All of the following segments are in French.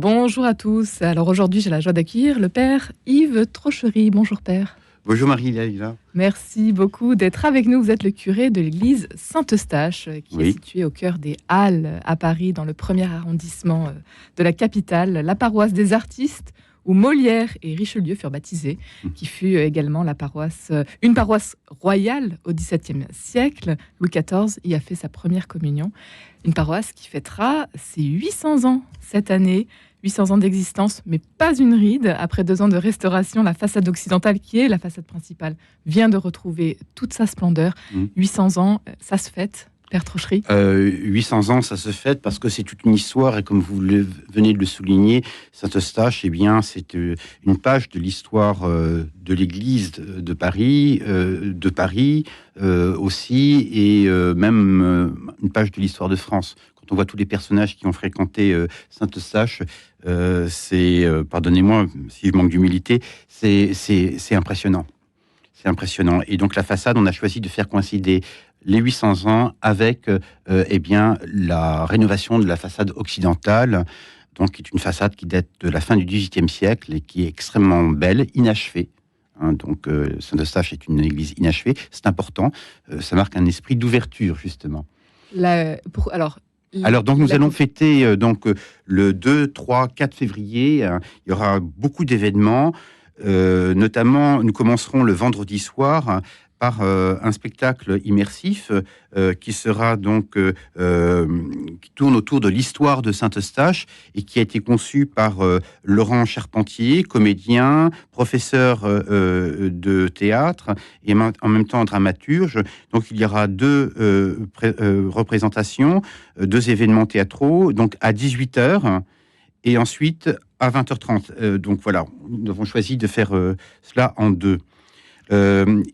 Bonjour à tous. Alors aujourd'hui, j'ai la joie d'accueillir le père Yves Trochery. Bonjour père. Bonjour Marie-Laïla. Merci beaucoup d'être avec nous. Vous êtes le curé de l'église Saint-Eustache, qui est Oui. située au cœur des Halles à Paris, dans le premier arrondissement de la capitale, la paroisse des artistes, où Molière et Richelieu furent baptisés, qui fut également une paroisse royale au XVIIe siècle. Louis XIV y a fait sa première communion. Une paroisse qui fêtera ses 800 ans cette année. 800 ans d'existence, mais pas une ride. Après 2 ans de restauration, la façade occidentale, qui est la façade principale, vient de retrouver toute sa splendeur. 800 ans, ça se fête, père Trochery. 800 ans, ça se fête parce que c'est toute une histoire et comme vous venez de le souligner, Saint-Eustache, eh bien, c'est une page de l'histoire de l'Église de Paris, aussi, et même une page de l'histoire de France. Quand on voit tous les personnages qui ont fréquenté Saint-Eustache, pardonnez-moi si je manque d'humilité, c'est impressionnant. C'est impressionnant. Et donc la façade, on a choisi de faire coïncider les 800 ans avec la rénovation de la façade occidentale, donc qui est une façade qui date de la fin du XVIIIe siècle et qui est extrêmement belle, inachevée. Donc Saint-Eustache est une église inachevée, c'est important, ça marque un esprit d'ouverture justement. Alors, donc, nous allons fêter le 2, 3, 4 février. Il y aura beaucoup d'événements. Notamment, nous commencerons le vendredi soir par un spectacle immersif qui sera qui tourne autour de l'histoire de Saint-Eustache et qui a été conçu par Laurent Charpentier, comédien, professeur de théâtre et en même temps dramaturge. Donc il y aura 2 représentations, 2 événements théâtraux, donc à 18h et ensuite à 20h30. Donc voilà, nous avons choisi de faire cela en 2.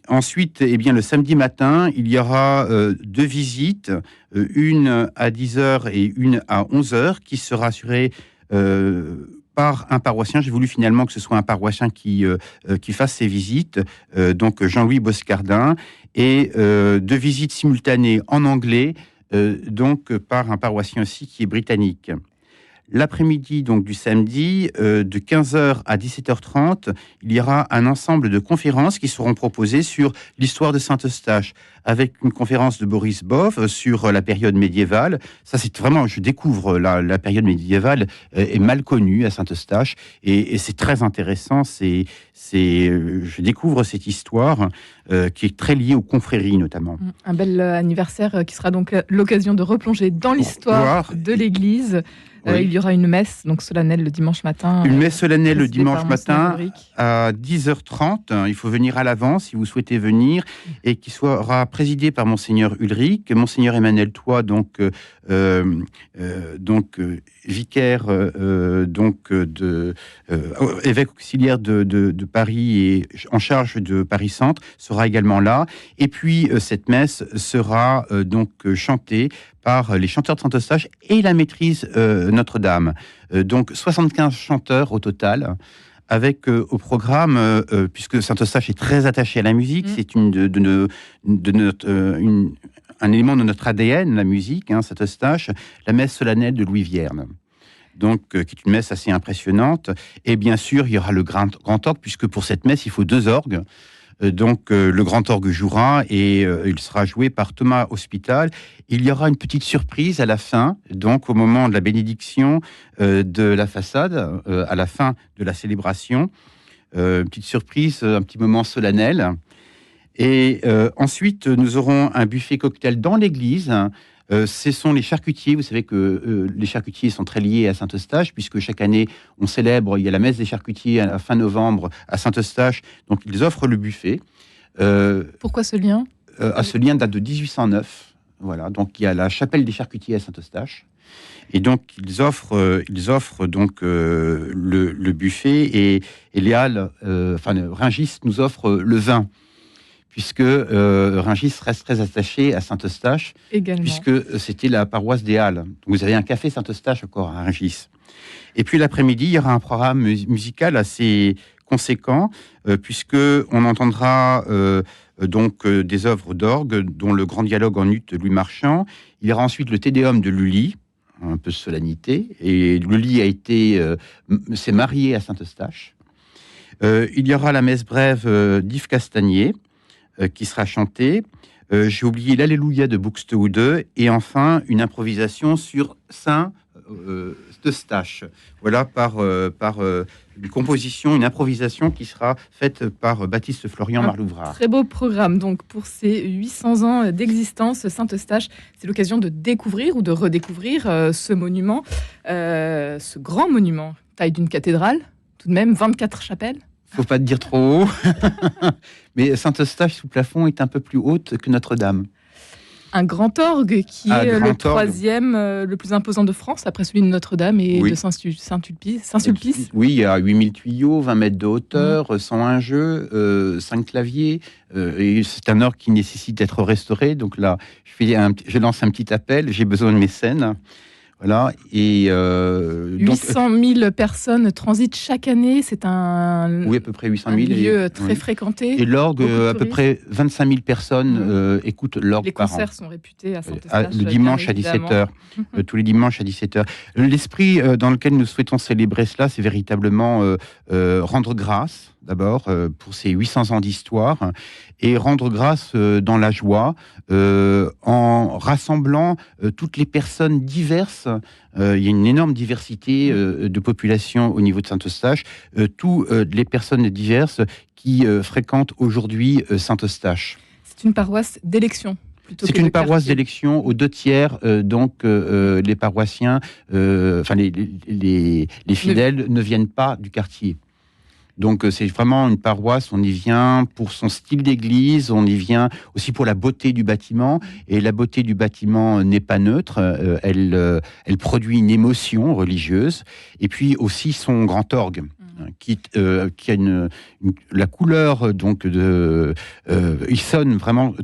Ensuite, le samedi matin, il y aura 2 visites, une à 10h et une à 11h, qui sera assurée par un paroissien. J'ai voulu finalement que ce soit un paroissien qui fasse ces visites, donc Jean-Louis Boscardin, et 2 visites simultanées en anglais, par un paroissien aussi qui est britannique. L'après-midi donc du samedi, de 15h à 17h30, il y aura un ensemble de conférences qui seront proposées sur l'histoire de Saint-Eustache, avec une conférence de Boris Bov sur la période médiévale. Ça, c'est vraiment, je découvre la période médiévale est mal connue à Saint-Eustache et c'est très intéressant. Je découvre cette histoire qui est très liée aux confréries notamment. Un bel anniversaire qui sera donc l'occasion de replonger dans l'histoire de l'Église. Oui. Il y aura une messe donc solennelle le dimanche matin. Une messe solennelle le dimanche matin à 10h30. Il faut venir à l'avance si vous souhaitez venir, et qui sera présidée par Monseigneur Ulrich, Monseigneur Emmanuel Toit, vicaire, évêque auxiliaire de Paris et en charge de Paris Centre, sera également là. Et puis cette messe sera chantée par les chanteurs de Saint-Eustache et la maîtrise Notre-Dame. Donc 75 chanteurs au total, avec au programme, puisque Saint-Eustache est très attaché à la musique, c'est un élément de notre ADN, la musique, Saint-Eustache, la messe solennelle de Louis Vierne. Donc, qui est une messe assez impressionnante. Et bien sûr, il y aura le grand orgue, puisque pour cette messe, il faut 2 orgues. Le grand orgue jouera et il sera joué par Thomas Hospital. Il y aura une petite surprise à la fin, donc au moment de la bénédiction de la façade, à la fin de la célébration. Une petite surprise, un petit moment solennel. Et ensuite, nous aurons un buffet cocktail dans l'église. Ce sont les charcutiers. Vous savez que les charcutiers sont très liés à Saint-Eustache, puisque chaque année, on célèbre, il y a la messe des charcutiers à la fin novembre à Saint-Eustache. Donc, ils offrent le buffet. Pourquoi ce lien ? Ce lien date de 1809. Voilà. Donc, il y a la chapelle des charcutiers à Saint-Eustache. Et donc, ils offrent le buffet et les Halles, Rungis nous offre le vin, puisque Rungis reste très attaché à Saint-Eustache, également, puisque c'était la paroisse des Halles. Vous avez un café Saint-Eustache encore à Rungis. Et puis l'après-midi, il y aura un programme musical assez conséquent, puisque on entendra des œuvres d'orgue, dont le Grand Dialogue en ut de Louis Marchand. Il y aura ensuite le Te Deum de Lully, un peu de solennité. Et le lit s'est marié à Saint-Eustache. Il y aura la messe brève d'Yves Castagnier qui sera chantée. J'ai oublié l'Alléluia de Buxtehude et enfin une improvisation sur Saint-Eustache. Voilà, par une composition, une improvisation qui sera faite par Baptiste Florian Marlouvrard. Très beau programme donc pour ces 800 ans d'existence. Saint-Eustache, c'est l'occasion de découvrir ou de redécouvrir ce monument, ce grand monument, taille d'une cathédrale, tout de même 24 chapelles. Faut pas te dire trop haut. Mais Saint-Eustache sous plafond est un peu plus haute que Notre-Dame. Un grand orgue qui est le troisième le plus imposant de France, après celui de Notre-Dame et de Saint-Sulpice. Oui, il y a 8000 tuyaux, 20 mètres de hauteur, 101 jeux, 5 claviers. Et c'est un orgue qui nécessite d'être restauré. Donc là, je lance un petit appel. J'ai besoin de mécènes. Voilà, et 800 000 personnes transitent chaque année. C'est à peu près 800 000 lieu très fréquenté. Et l'orgue, à peu près 25 000 personnes écoutent l'orgue par an. Les concerts sont réputés à Saint-Eustache. Le dimanche à 17h, tous les dimanches à 17h. L'esprit dans lequel nous souhaitons célébrer cela, c'est véritablement rendre grâce, d'abord, pour ces 800 ans d'histoire, et rendre grâce dans la joie, en rassemblant toutes les personnes diverses. Il y a une énorme diversité de population au niveau de Saint-Eustache. Toutes les personnes diverses qui fréquentent aujourd'hui Saint-Eustache. C'est une paroisse d'élection. C'est une paroisse d'élection aux 2/3, donc les paroissiens, les fidèles ne viennent pas du quartier. Donc c'est vraiment une paroisse, on y vient pour son style d'église, on y vient aussi pour la beauté du bâtiment, et la beauté du bâtiment n'est pas neutre, elle produit une émotion religieuse, et puis aussi son grand orgue. Qui a la couleur donc il sonne vraiment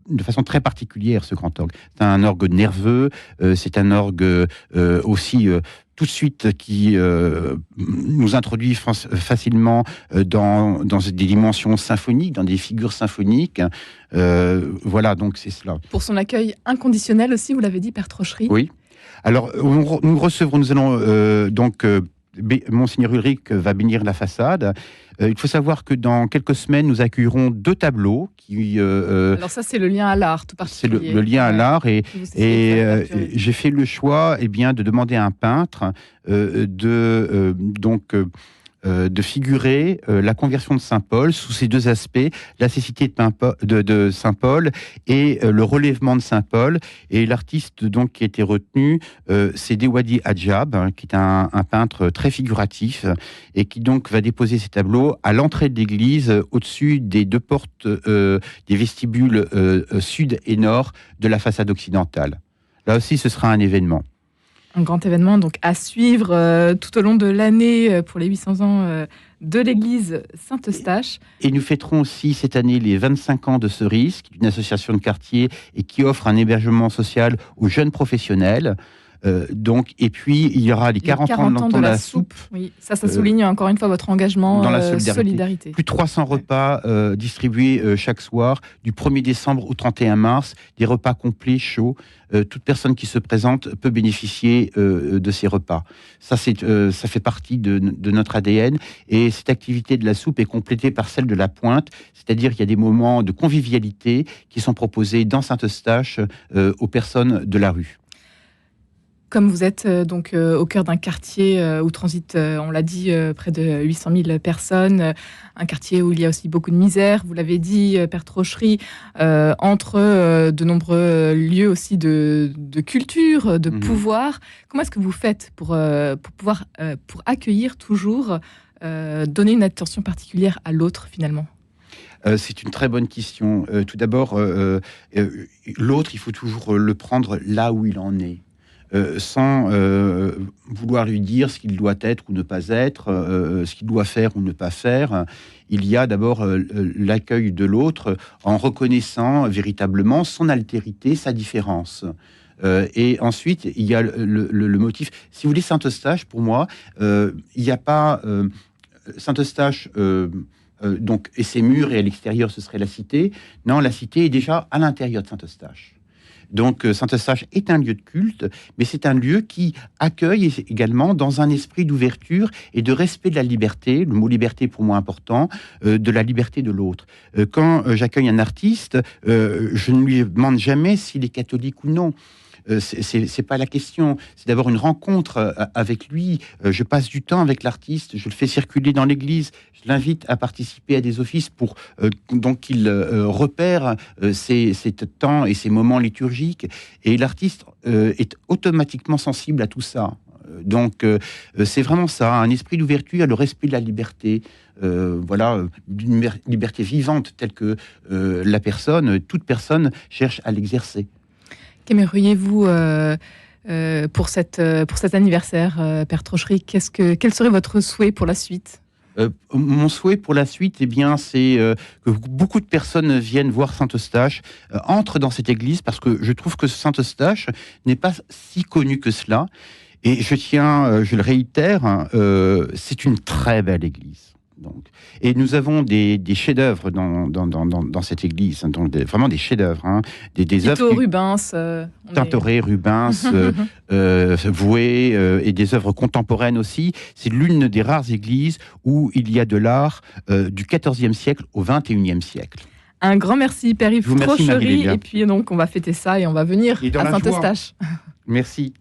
de façon très particulière, ce grand orgue. C'est un orgue nerveux, c'est un orgue aussi tout de suite qui nous introduit facilement dans des dimensions symphoniques, dans des figures symphoniques. Voilà, donc c'est cela. Pour son accueil inconditionnel aussi, vous l'avez dit, Père Trochery. Oui. Alors, nous allons donc... Monseigneur Ulrich va bénir la façade. Il faut savoir que dans quelques semaines, nous accueillerons 2 tableaux. Alors ça, c'est le lien à l'art, tout particulier. C'est le lien à l'art. Et j'ai fait le choix de demander à un peintre de figurer la conversion de Saint-Paul sous ces 2 aspects, la cécité de Saint-Paul et le relèvement de Saint-Paul. Et l'artiste donc qui a été retenu, c'est Dewadi Adjab, qui est un peintre très figuratif et qui donc va déposer ses tableaux à l'entrée de l'église, au-dessus des 2 portes des vestibules sud et nord de la façade occidentale. Là aussi, ce sera un événement. Un grand événement donc à suivre tout au long de l'année pour les 800 ans de l'église Saint-Eustache. Et nous fêterons aussi cette année les 25 ans de Cerise, qui est une association de quartier et qui offre un hébergement social aux jeunes professionnels. Et puis il y aura les 40 ans de la soupe. Oui, ça souligne encore une fois votre engagement dans la solidarité. Plus de 300 repas distribués chaque soir, du 1er décembre au 31 mars, des repas complets, chauds. Toute personne qui se présente peut bénéficier de ces repas. Ça fait partie de notre ADN, et cette activité de la soupe est complétée par celle de la pointe, c'est-à-dire qu'il y a des moments de convivialité qui sont proposés dans Saint-Eustache aux personnes de la rue. Comme vous êtes donc au cœur d'un quartier où transitent, on l'a dit, près de 800 000 personnes, un quartier où il y a aussi beaucoup de misère, vous l'avez dit, Père Trochery, entre de nombreux lieux aussi de culture, de pouvoir. Comment est-ce que vous faites pour accueillir toujours, donner une attention particulière à l'autre finalement ? C'est une très bonne question. Tout d'abord, l'autre, il faut toujours le prendre là où il en est. Sans vouloir lui dire ce qu'il doit être ou ne pas être, ce qu'il doit faire ou ne pas faire. Il y a d'abord l'accueil de l'autre en reconnaissant véritablement son altérité, sa différence. Et ensuite, il y a le motif. Si vous voulez, Saint-Eustache, pour moi, il n'y a pas... Saint-Eustache... et ses murs, et à l'extérieur, ce serait la cité. Non, la cité est déjà à l'intérieur de Saint-Eustache. Donc Saint-Eustache est un lieu de culte, mais c'est un lieu qui accueille également dans un esprit d'ouverture et de respect de la liberté, le mot liberté est pour moi important, de la liberté de l'autre. Quand j'accueille un artiste, je ne lui demande jamais s'il est catholique ou non. C'est pas la question. C'est d'abord une rencontre avec lui. Je passe du temps avec l'artiste. Je le fais circuler dans l'église. Je l'invite à participer à des offices pour donc qu'il repère ces temps et ces moments liturgiques. Et l'artiste est automatiquement sensible à tout ça. Donc c'est vraiment ça, un esprit d'ouverture, le respect de la liberté. Voilà, d'une liberté vivante telle que toute personne cherche à l'exercer. Qu'aimeriez-vous pour cet anniversaire, Père Trochery? Quel serait votre souhait pour la suite? Mon souhait pour la suite, eh bien, c'est que beaucoup de personnes viennent voir Saint-Eustache, entrent dans cette église, parce que je trouve que Saint-Eustache n'est pas si connu que cela. Et je le réitère, c'est une très belle église. Donc, et nous avons des chefs-d'œuvre dans cette église, donc vraiment des chefs-d'œuvre, hein, des œuvres. Rubens, Tintoret, Rubens, Vouet, et des œuvres contemporaines aussi. C'est l'une des rares églises où il y a de l'art du XIVe siècle au XXIe siècle. Un grand merci, Père Yves Trochery. Et puis donc on va fêter ça et on va venir à Saint-Eustache. Merci.